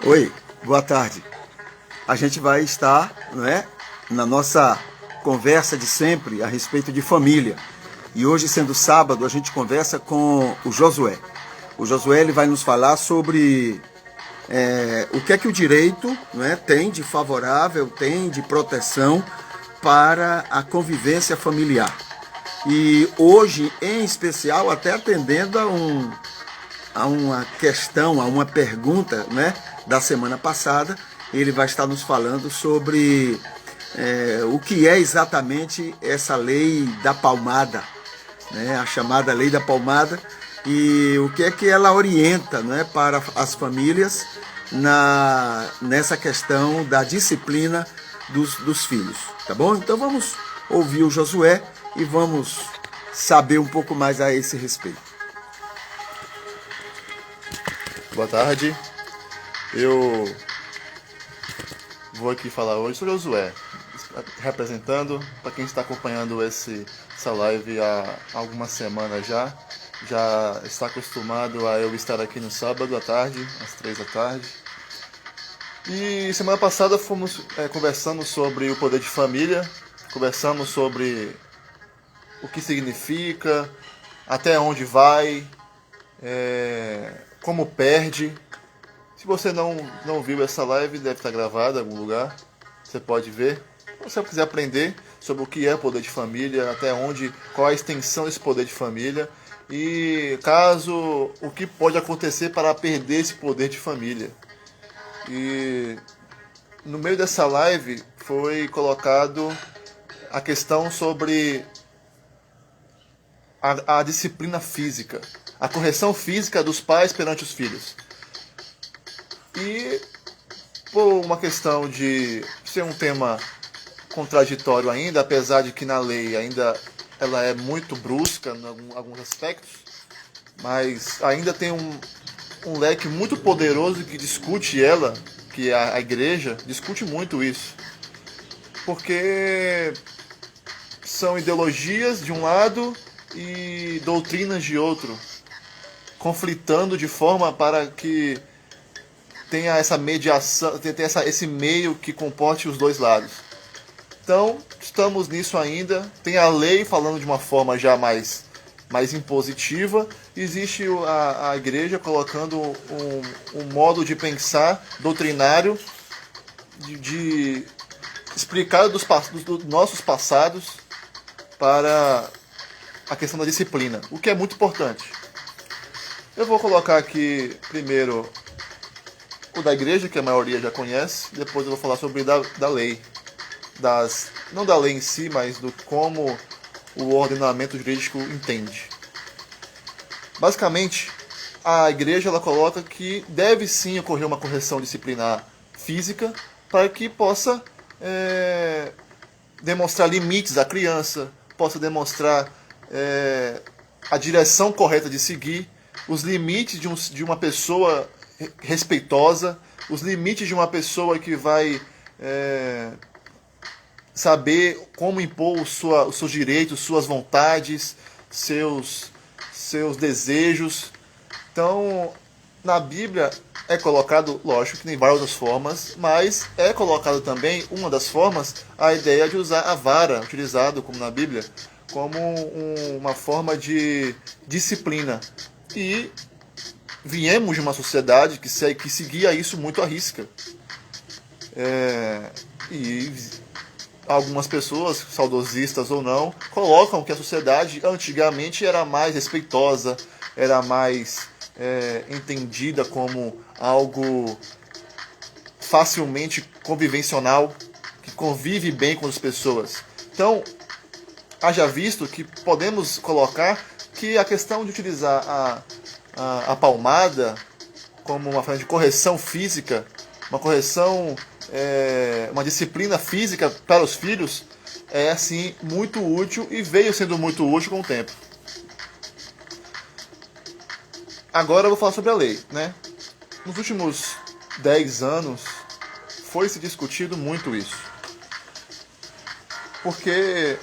Oi, boa tarde. A gente vai estar, não é, na nossa conversa de sempre a respeito de família. E hoje, sendo sábado, a gente conversa com o Josué. O Josué ele vai nos falar sobre o que é que o direito, não é, tem de favorável, tem de proteção para a convivência familiar. E hoje, em especial, até atendendo a uma questão, a uma pergunta, né, da semana passada, ele vai estar nos falando sobre o que é exatamente essa lei da palmada, né, a chamada lei da palmada, e o que é que ela orienta, né, para as famílias nessa questão da disciplina dos filhos, tá bom? Então vamos ouvir o Josué e vamos saber um pouco mais a esse respeito. Boa tarde, eu vou aqui falar hoje sobre o Josué, representando, para quem está acompanhando essa live há algumas semanas já está acostumado a eu estar aqui no sábado à tarde, às 3 da tarde. E semana passada fomos conversando sobre o poder de família, conversamos sobre o que significa, até onde vai, como perde. Se você não viu essa live, deve estar gravada em algum lugar. Você pode ver. Se você quiser aprender sobre o que é poder de família, até onde, qual a extensão desse poder de família e caso o que pode acontecer para perder esse poder de família. E no meio dessa live foi colocado a questão sobre a disciplina física, a correção física dos pais perante os filhos. E por uma questão de ser um tema contraditório ainda, apesar de que na lei ainda ela é muito brusca em alguns aspectos, mas ainda tem um leque muito poderoso que discute ela, que a igreja discute muito isso. Porque são ideologias de um lado e doutrinas de outro, conflitando de forma para que tenha essa mediação, tenha esse meio que comporte os dois lados. Então, estamos nisso ainda. Tem a lei falando de uma forma já mais impositiva. Existe a igreja colocando um modo de pensar doutrinário, de explicar dos nossos passados para a questão da disciplina, o que é muito importante. Eu vou colocar aqui primeiro o da igreja, que a maioria já conhece, depois eu vou falar sobre da lei. Não da lei em si, mas do como o ordenamento jurídico entende. Basicamente, a igreja ela coloca que deve sim ocorrer uma correção disciplinar física para que possa demonstrar limites à criança, possa demonstrar a direção correta de seguir, os limites de uma pessoa respeitosa, os limites de uma pessoa que vai saber como impor os seus direitos, suas vontades, seus desejos. Então, na Bíblia é colocado, lógico que tem várias outras formas, mas é colocado também, uma das formas, a ideia de usar a vara, utilizado como na Bíblia, como uma forma de disciplina. E viemos de uma sociedade que seguia isso muito à risca. E algumas pessoas, saudosistas ou não, colocam que a sociedade antigamente era mais respeitosa, era mais entendida como algo facilmente convivencional, que convive bem com as pessoas. Então, haja visto que podemos colocar que a questão de utilizar a palmada como uma forma de correção física, uma disciplina física para os filhos, é assim muito útil e veio sendo muito útil com o tempo. Agora eu vou falar sobre a lei, né? Nos últimos 10 anos foi se discutido muito isso. Porque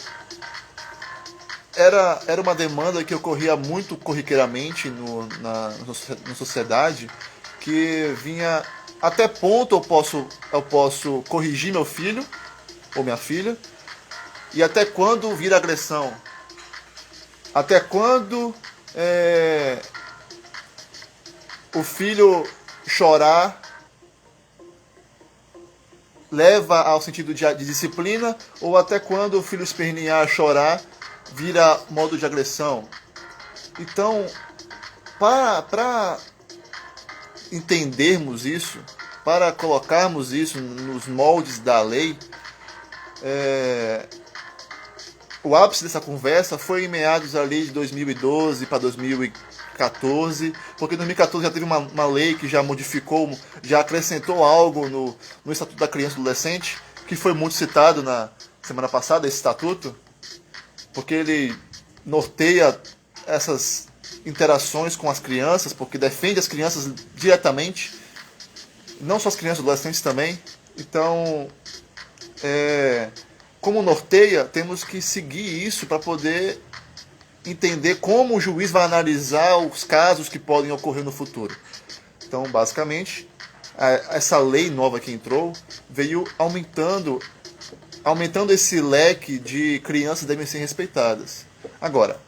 era uma demanda que ocorria muito corriqueiramente na sociedade, que vinha até ponto eu posso corrigir meu filho ou minha filha, e até quando vira agressão, até quando o filho chorar leva ao sentido de disciplina, ou até quando o filho espernear, chorar, vira modo de agressão. Então, para entendermos isso, para colocarmos isso nos moldes da lei, o ápice dessa conversa foi em meados ali de 2012 para 2014, porque em 2014 já teve uma lei que já modificou, já acrescentou algo no Estatuto da Criança e do Adolescente, que foi muito citado na semana passada, esse estatuto, porque ele norteia essas interações com as crianças, porque defende as crianças diretamente, não só as crianças, adolescentes também. Então, como norteia, temos que seguir isso para poder entender como o juiz vai analisar os casos que podem ocorrer no futuro. Então, basicamente, essa lei nova que entrou veio aumentando esse leque de crianças que devem ser respeitadas. Agora,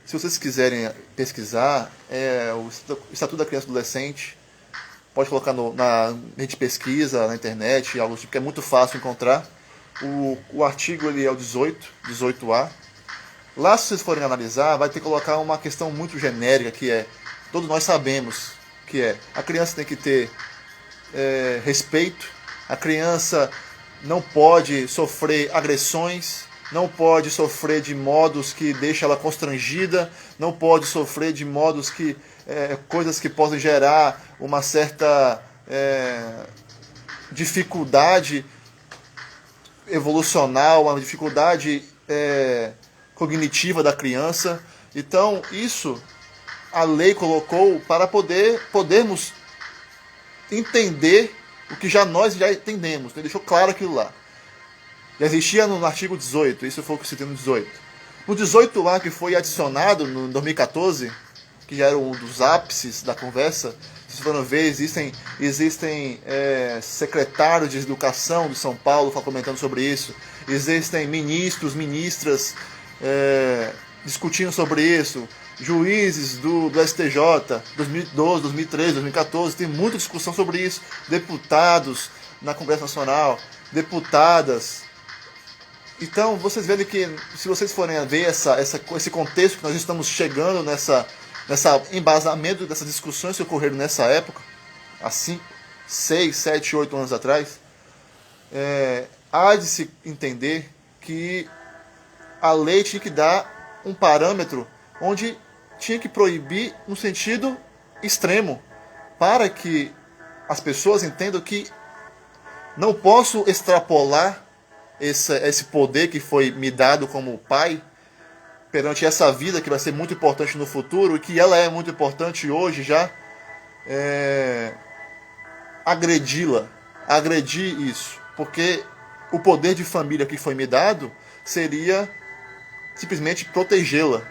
se vocês quiserem pesquisar, o Estatuto da Criança e do Adolescente, pode colocar na rede de pesquisa, na internet, algo tipo, que é muito fácil encontrar. O artigo ele é o 18A. Lá, se vocês forem analisar, vai ter que colocar uma questão muito genérica, que todos nós sabemos, que a criança tem que ter respeito, a criança não pode sofrer agressões, não pode sofrer de modos que deixam ela constrangida, não pode sofrer de modos que coisas que podem gerar uma certa dificuldade evolucional, uma dificuldade cognitiva da criança. Então, isso a lei colocou para podermos entender o que nós já entendemos, né? Deixou claro aquilo lá. Já existia no artigo 18, isso foi o que eu citei no 18. No 18A, que foi adicionado no 2014, que já era um dos ápices da conversa, se vocês forem ver, existem secretários de educação de São Paulo comentando sobre isso, existem ministros, ministras discutindo sobre isso, juízes do STJ, 2012, 2013, 2014, tem muita discussão sobre isso, deputados na Congresso Nacional, deputadas. Então, vocês veem que, se vocês forem ver esse contexto que nós estamos chegando nessa embasamento dessas discussões que ocorreram nessa época, assim, 6, 7, 8 anos atrás, há de se entender que a lei tinha que dar um parâmetro onde tinha que proibir no sentido extremo, para que as pessoas entendam que não posso extrapolar esse poder que foi me dado como pai perante essa vida que vai ser muito importante no futuro, e que ela é muito importante hoje já, agredir isso, porque o poder de família que foi me dado seria simplesmente protegê-la.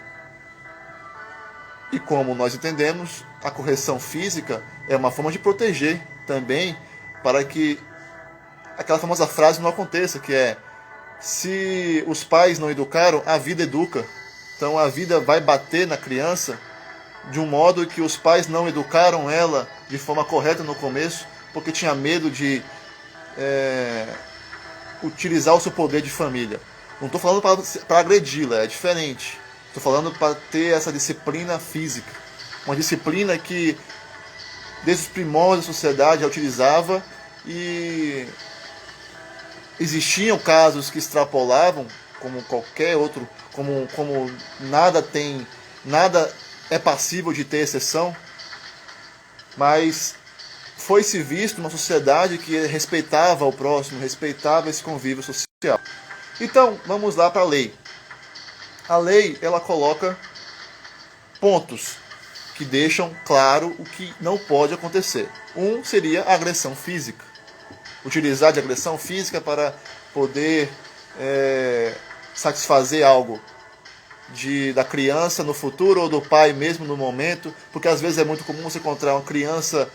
E como nós entendemos, a correção física é uma forma de proteger também, para que aquela famosa frase não aconteça, que se os pais não educaram, a vida educa. Então a vida vai bater na criança de um modo que os pais não educaram ela de forma correta no começo, porque tinha medo de utilizar o seu poder de família. Não estou falando para agredi-la, é diferente. Estou falando para ter essa disciplina física. Uma disciplina que, desde os primórdios da sociedade, já utilizava, e existiam casos que extrapolavam, como qualquer outro, como nada é passível de ter exceção, mas foi-se visto uma sociedade que respeitava o próximo, respeitava esse convívio social. Então, vamos lá para a lei. A lei, ela coloca pontos que deixam claro o que não pode acontecer. Um seria a agressão física. Utilizar de agressão física para poder satisfazer algo da criança no futuro ou do pai mesmo no momento, porque às vezes é muito comum você encontrar uma criança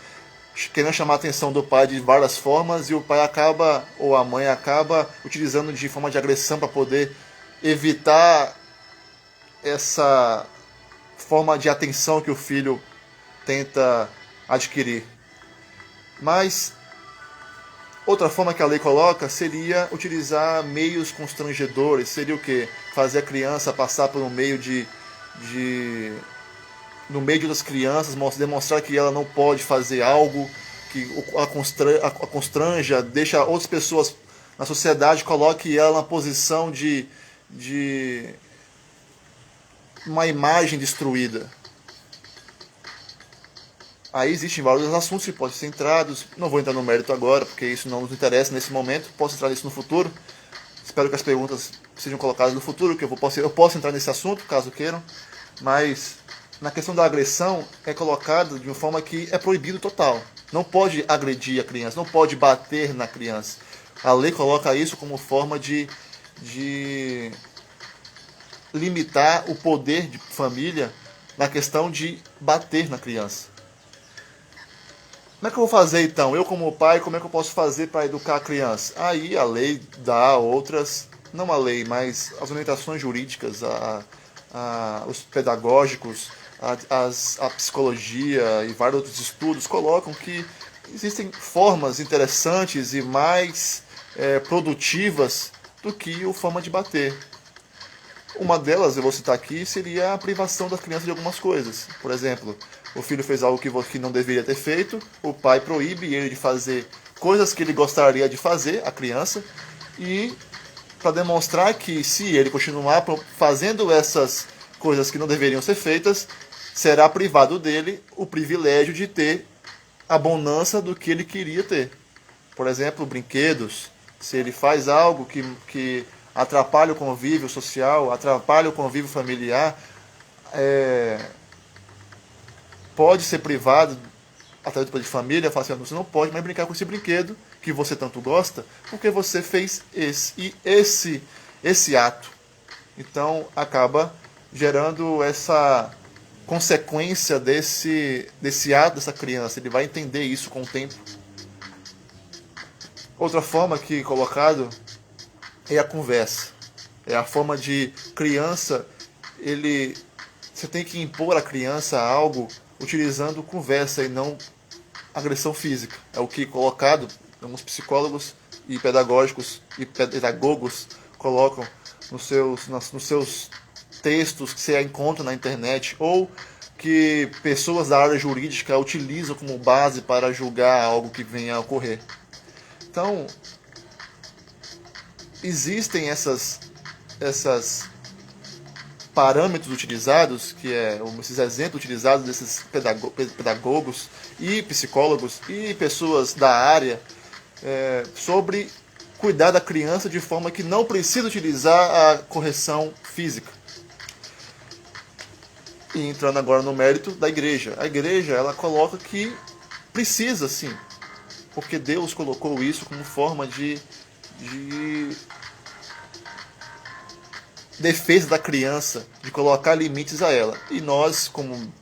querendo chamar a atenção do pai de várias formas e o pai acaba, ou a mãe acaba, utilizando de forma de agressão para poder evitar essa forma de atenção que o filho tenta adquirir. Mas outra forma que a lei coloca seria utilizar meios constrangedores. Seria o quê? Fazer a criança passar por um meio no meio das crianças, demonstrar que ela não pode fazer algo que a constranja, deixa outras pessoas na sociedade, coloque ela na posição de uma imagem destruída. Aí existem vários assuntos que podem ser entrados. Não vou entrar no mérito agora, porque isso não nos interessa nesse momento. Posso entrar nisso no futuro. Espero que as perguntas sejam colocadas no futuro, que eu posso entrar nesse assunto, caso queiram. Mas na questão da agressão é colocado de uma forma que é proibido total. Não pode agredir a criança, não pode bater na criança. A lei coloca isso como forma de limitar o poder de família na questão de bater na criança. Como é que eu vou fazer então? Eu como pai, como é que eu posso fazer para educar a criança? Aí a lei dá outras, não a lei, mas as orientações jurídicas, os pedagógicos, a psicologia e vários outros estudos colocam que existem formas interessantes e mais produtivas do que a forma de bater. Uma delas, eu vou citar aqui, seria a privação da criança de algumas coisas. Por exemplo, o filho fez algo que não deveria ter feito, o pai proíbe ele de fazer coisas que ele gostaria de fazer, a criança, e para demonstrar que se ele continuar fazendo essas coisas que não deveriam ser feitas, será privado dele o privilégio de ter a bonança do que ele queria ter. Por exemplo, brinquedos. Se ele faz algo que atrapalha o convívio social, atrapalha o convívio familiar, pode ser privado através do poder de família, fala assim, você não pode mais brincar com esse brinquedo que você tanto gosta, porque você fez esse ato. Então acaba gerando essa consequência desse ato dessa criança. Ele vai entender isso com o tempo. Outra forma que colocado é a conversa. É a forma de criança, você tem que impor à criança algo utilizando conversa e não agressão física. É o que colocado, alguns psicólogos e pedagógicos e pedagogos colocam nos seus textos que você encontra na internet ou que pessoas da área jurídica utilizam como base para julgar algo que venha a ocorrer. Então, existem esses parâmetros utilizados, esses exemplos utilizados desses pedagogos e psicólogos e pessoas da área sobre cuidar da criança de forma que não precisa utilizar a correção física. E entrando agora no mérito da igreja. A igreja, ela coloca que precisa sim, porque Deus colocou isso como forma de defesa da criança, de colocar limites a ela. E nós, como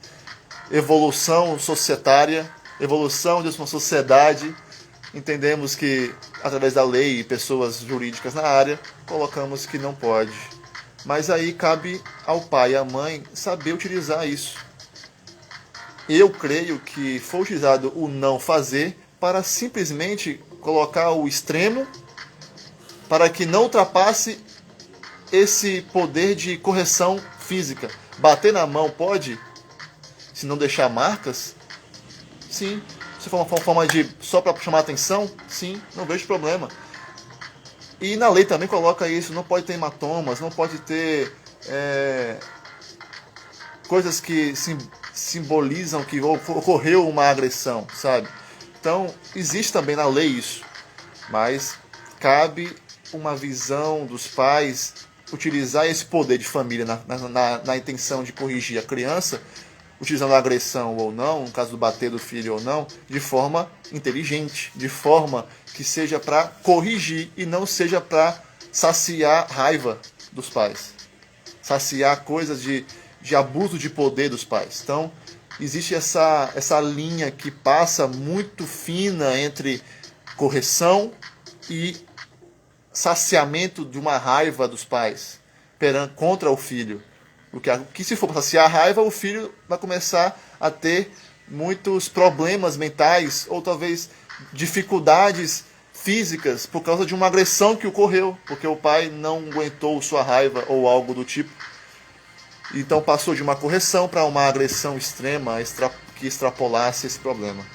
evolução societária, evolução de uma sociedade, entendemos que, através da lei e pessoas jurídicas na área, colocamos que não pode. Mas aí cabe ao pai e à mãe saber utilizar isso. Eu creio que foi utilizado o não fazer para simplesmente colocar o extremo para que não ultrapasse esse poder de correção física. Bater na mão pode, se não deixar marcas? Sim. Se for uma forma de só para chamar atenção? Sim, não vejo problema. E na lei também coloca isso, não pode ter hematomas, não pode ter coisas que simbolizam que ocorreu uma agressão, sabe? Então, existe também na lei isso, mas cabe uma visão dos pais utilizar esse poder de família na intenção de corrigir a criança, utilizando a agressão ou não, no caso do bater do filho ou não, de forma inteligente, de forma que seja para corrigir e não seja para saciar raiva dos pais. saciar coisas de abuso de poder dos pais. Então, existe essa linha que passa muito fina entre correção e saciamento de uma raiva dos pais contra o filho. Porque se for para saciar a raiva, o filho vai começar a ter muitos problemas mentais ou talvez dificuldades físicas por causa de uma agressão que ocorreu, porque o pai não aguentou sua raiva ou algo do tipo. Então passou de uma correção para uma agressão extrema que extrapolasse esse problema.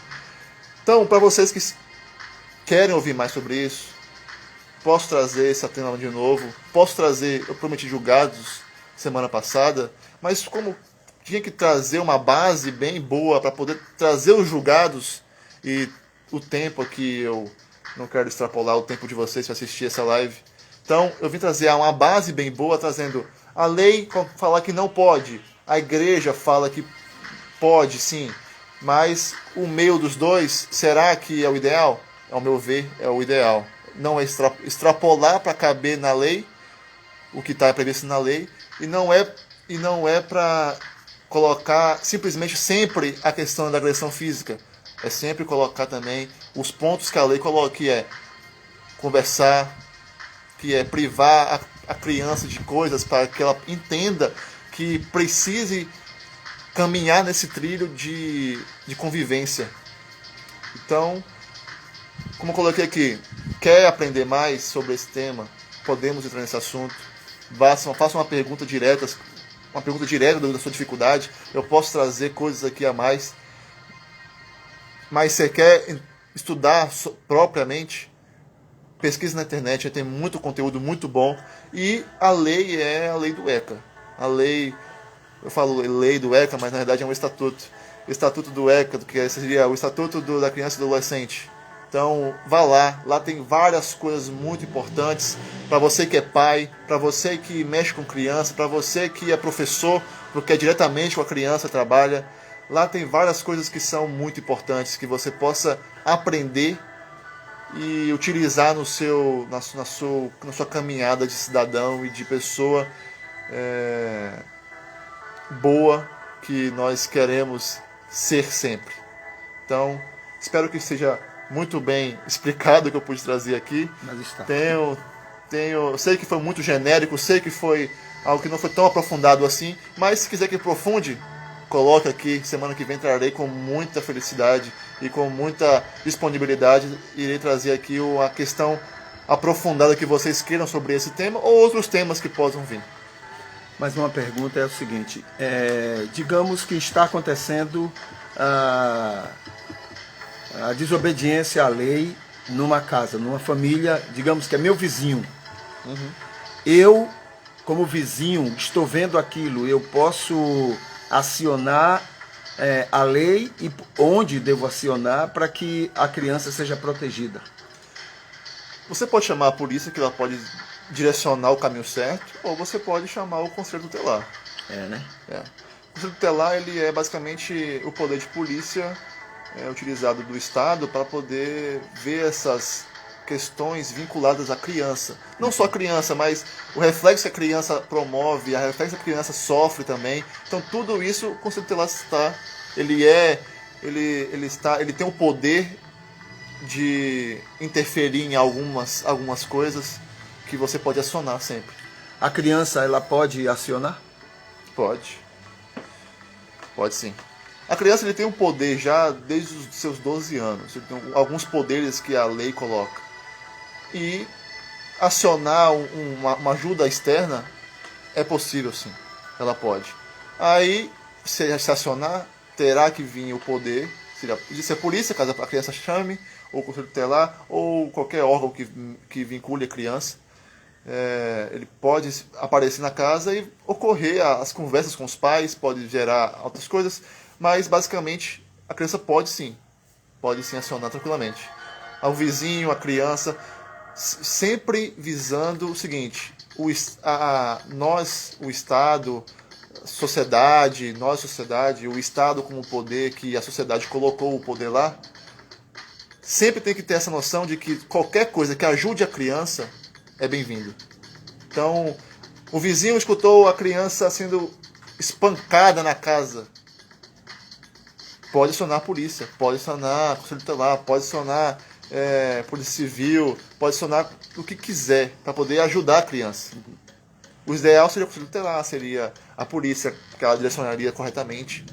Então, para vocês que querem ouvir mais sobre isso, posso trazer esse tema de novo. Posso trazer, eu prometi julgados semana passada, mas como tinha que trazer uma base bem boa para poder trazer os julgados, e o tempo aqui eu não quero extrapolar o tempo de vocês para assistir essa live. Então, eu vim trazer uma base bem boa, trazendo a lei fala que não pode, a igreja fala que pode sim, mas o meio dos dois, será que é o ideal? Ao meu ver, é o ideal. Não é extrapolar para caber na lei o que está previsto na lei, e não é para colocar simplesmente sempre a questão da agressão física. É sempre colocar também os pontos que a lei coloca, que é conversar, que é privar a criança de coisas para que ela entenda que precise caminhar nesse trilho de convivência. Então, como eu coloquei aqui, quer aprender mais sobre esse tema? Podemos entrar nesse assunto. Faça uma pergunta direta da sua dificuldade. Eu posso trazer coisas aqui a mais. Mas você quer estudar propriamente? Pesquisa na internet, tem muito conteúdo muito bom. E a lei é a lei do ECA. A lei, eu falo lei do ECA, mas na verdade é um estatuto. O estatuto do ECA, que seria o estatuto da criança e do adolescente. Então, vá lá tem várias coisas muito importantes para você que é pai, para você que mexe com criança, para você que é professor, porque diretamente com a criança trabalha. Lá tem várias coisas que são muito importantes, que você possa aprender e utilizar na sua caminhada de cidadão e de pessoa boa que nós queremos ser sempre. Então, espero que seja muito bem explicado o que eu pude trazer aqui. Mas está. Sei que foi muito genérico, sei que foi algo que não foi tão aprofundado assim, mas se quiser que aprofunde, coloque aqui. Semana que vem trarei com muita felicidade e com muita disponibilidade. Irei trazer aqui a questão aprofundada que vocês queiram sobre esse tema ou outros temas que possam vir. Mas uma pergunta é o seguinte, digamos que está acontecendo a desobediência à lei numa casa, numa família, digamos que é meu vizinho. Uhum. Eu, como vizinho, estou vendo aquilo, eu posso acionar a lei e onde devo acionar para que a criança seja protegida? Você pode chamar a polícia, que ela pode direcionar o caminho certo, ou você pode chamar o conselho tutelar. Né? O conselho tutelar, ele é basicamente o poder de polícia utilizado do Estado para poder ver essas questões vinculadas à criança. Não só a criança, mas o reflexo que a criança promove, a reflexo que a criança sofre também. Então tudo isso o conselho tutelar está, ele tem o poder de interferir em algumas coisas que você pode acionar sempre. A criança, ela pode acionar? Pode sim. A criança, ele tem um poder já desde os seus 12 anos. Ele tem alguns poderes que a lei coloca. E acionar uma ajuda externa é possível sim. Ela pode. Aí, se acionar, terá que vir o poder. Se a polícia, caso a criança chame, ou o conselho tutelar, ou qualquer órgão que vincule a criança. Ele pode aparecer na casa e ocorrer as conversas com os pais, pode gerar outras coisas, mas basicamente a criança pode sim acionar tranquilamente. Ao vizinho, a criança, sempre visando o seguinte: nós, o Estado, sociedade, o Estado como poder, que a sociedade colocou o poder lá, sempre tem que ter essa noção de que qualquer coisa que ajude a criança é bem-vindo. Então, O vizinho escutou a criança sendo espancada na casa. Pode acionar a polícia, pode acionar a Conselho Tutelar, pode acionar Polícia Civil, pode acionar o que quiser para poder ajudar a criança. O ideal seria o Conselho Tutelar, seria a polícia, que ela direcionaria corretamente.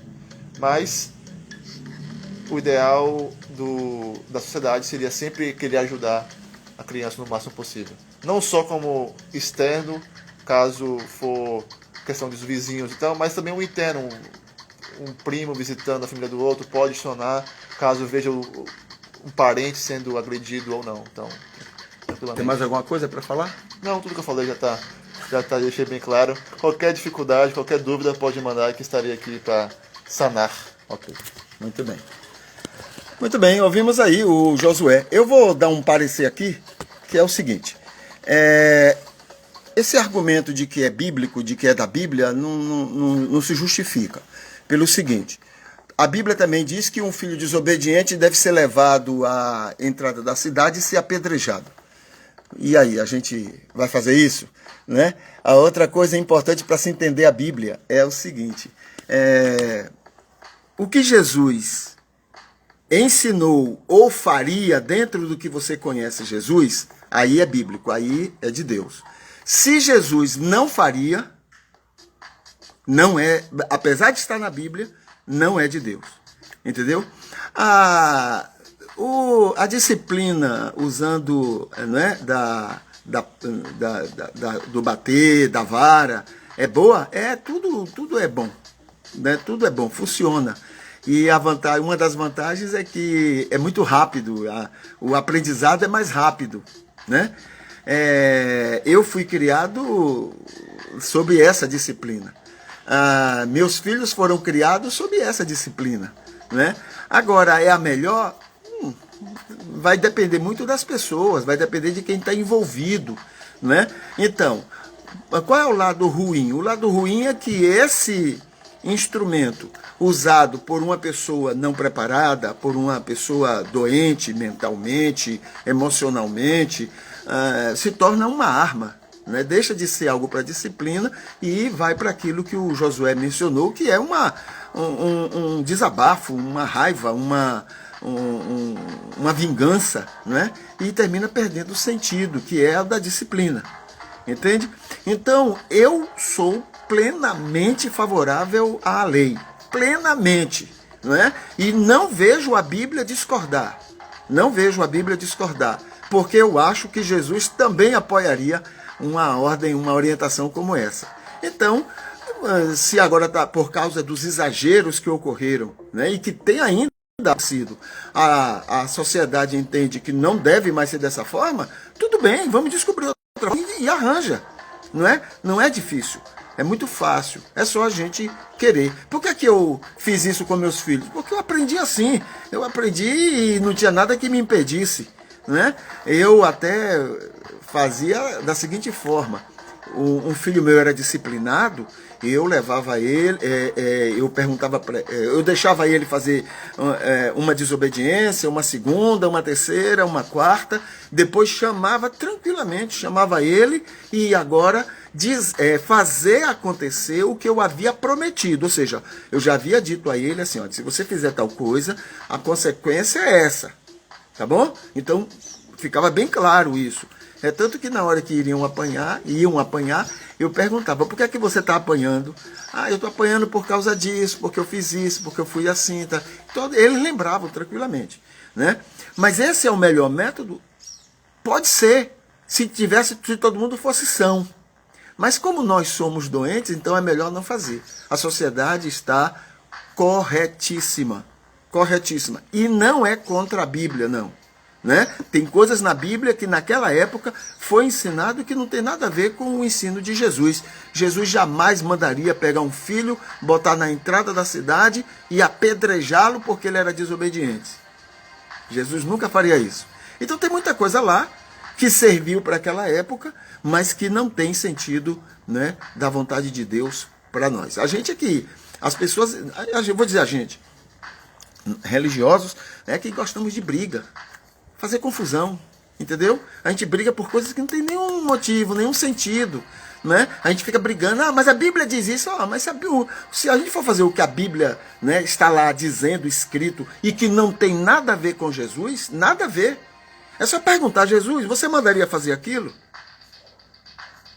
Mas o ideal da sociedade seria sempre querer ajudar a criança no máximo possível. Não só como externo, caso for questão dos vizinhos e tal, mas também o interno. Um primo visitando a família do outro pode acionar caso veja um parente sendo agredido ou não. Então, tem mais alguma coisa para falar? Não, tudo que eu falei já deixei bem claro. Qualquer dificuldade, qualquer dúvida pode mandar, que estarei aqui para sanar. Ok, muito bem. Muito bem, ouvimos aí o Josué. Eu vou dar um parecer aqui, que é o seguinte. Esse argumento de que é bíblico, de que é da Bíblia, não se justifica. Pelo seguinte, a Bíblia também diz que um filho desobediente deve ser levado à entrada da cidade e ser apedrejado. E aí, a gente vai fazer isso? Né? A outra coisa importante para se entender a Bíblia é o seguinte, o que Jesus ensinou ou faria dentro do que você conhece Jesus, aí é bíblico, aí é de Deus. Se Jesus não faria, não é, apesar de estar na Bíblia, não é de Deus. Entendeu? A disciplina usando, né, do bater, da vara, é boa? Tudo é bom. Né? Tudo é bom, funciona. E uma das vantagens é que é muito rápido, o aprendizado é mais rápido. Né? Eu fui criado sob essa disciplina. Meus filhos foram criados sob essa disciplina. Né? Agora, é a melhor? Vai depender muito das pessoas, vai depender de quem está envolvido. Né? Então, qual é o lado ruim? O lado ruim é que esse instrumento usado por uma pessoa não preparada, por uma pessoa doente mentalmente, emocionalmente, se torna uma arma. Né? Deixa de ser algo para disciplina e vai para aquilo que o Josué mencionou, que é um desabafo, uma raiva, uma vingança, né? E termina perdendo o sentido, que é a da disciplina. Entende? Então, eu sou plenamente favorável à lei. Plenamente. Né? E não vejo a Bíblia discordar. Não vejo a Bíblia discordar. Porque eu acho que Jesus também apoiaria uma ordem, uma orientação como essa. Então, se agora está por causa dos exageros que ocorreram, né, e que tem ainda sido, a sociedade entende que não deve mais ser dessa forma, tudo bem, vamos descobrir outra forma e arranja. Não é difícil, é muito fácil, é só a gente querer. Por que eu fiz isso com meus filhos? Porque eu aprendi assim, eu aprendi e não tinha nada que me impedisse. Né? Eu até fazia da seguinte forma: um filho meu era disciplinado, eu levava ele, eu perguntava, eu deixava ele fazer uma desobediência, uma segunda, uma terceira, uma quarta, depois chamava ele e agora fazer acontecer o que eu havia prometido. Ou seja, eu já havia dito a ele assim, se você fizer tal coisa, a consequência é essa. Tá bom? Então, ficava bem claro isso. É tanto que na hora que iam apanhar, eu perguntava, por que é que você está apanhando? Eu estou apanhando por causa disso, porque eu fiz isso, porque eu fui assim. Tá? Então, eles lembravam tranquilamente. Né? Mas esse é o melhor método? Pode ser, se todo mundo fosse são. Mas como nós somos doentes, então é melhor não fazer. A sociedade está corretíssima. Corretíssima. E não é contra a Bíblia, não. Né? Tem coisas na Bíblia que naquela época foi ensinado que não tem nada a ver com o ensino de Jesus. Jesus jamais mandaria pegar um filho, botar na entrada da cidade e apedrejá-lo porque ele era desobediente. Jesus nunca faria isso. Então tem muita coisa lá que serviu para aquela época, mas que não tem sentido, né, da vontade de Deus para nós. A gente aqui, as pessoas, vou dizer a gente, religiosos, que gostamos de briga, fazer confusão, Entendeu? A gente briga por coisas que não tem nenhum motivo, nenhum sentido. Né? A gente fica brigando, mas a Bíblia diz isso, mas se a gente for fazer o que a Bíblia, né, está lá dizendo, escrito, e que não tem nada a ver com Jesus, nada a ver. É só perguntar a Jesus, você mandaria fazer aquilo?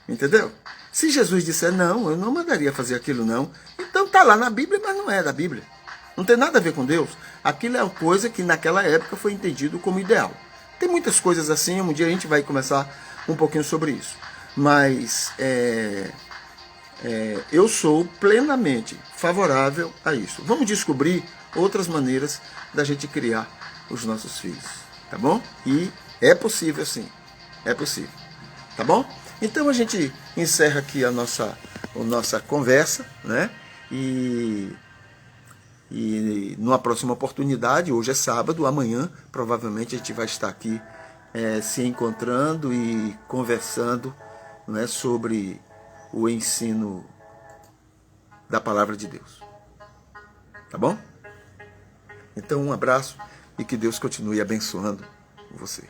Entendeu? Se Jesus disser não, eu não mandaria fazer aquilo não, então está lá na Bíblia, mas não é da Bíblia. Não tem nada a ver com Deus. Aquilo é uma coisa que naquela época foi entendido como ideal. Tem muitas coisas assim, um dia a gente vai conversar um pouquinho sobre isso. Mas eu sou plenamente favorável a isso. Vamos descobrir outras maneiras da gente criar os nossos filhos, tá bom? E é possível sim, é possível, tá bom? Então a gente encerra aqui a nossa conversa, né? E numa próxima oportunidade, hoje é sábado, amanhã provavelmente a gente vai estar aqui se encontrando e conversando, né, sobre o ensino da palavra de Deus. Tá bom? Então um abraço e que Deus continue abençoando você.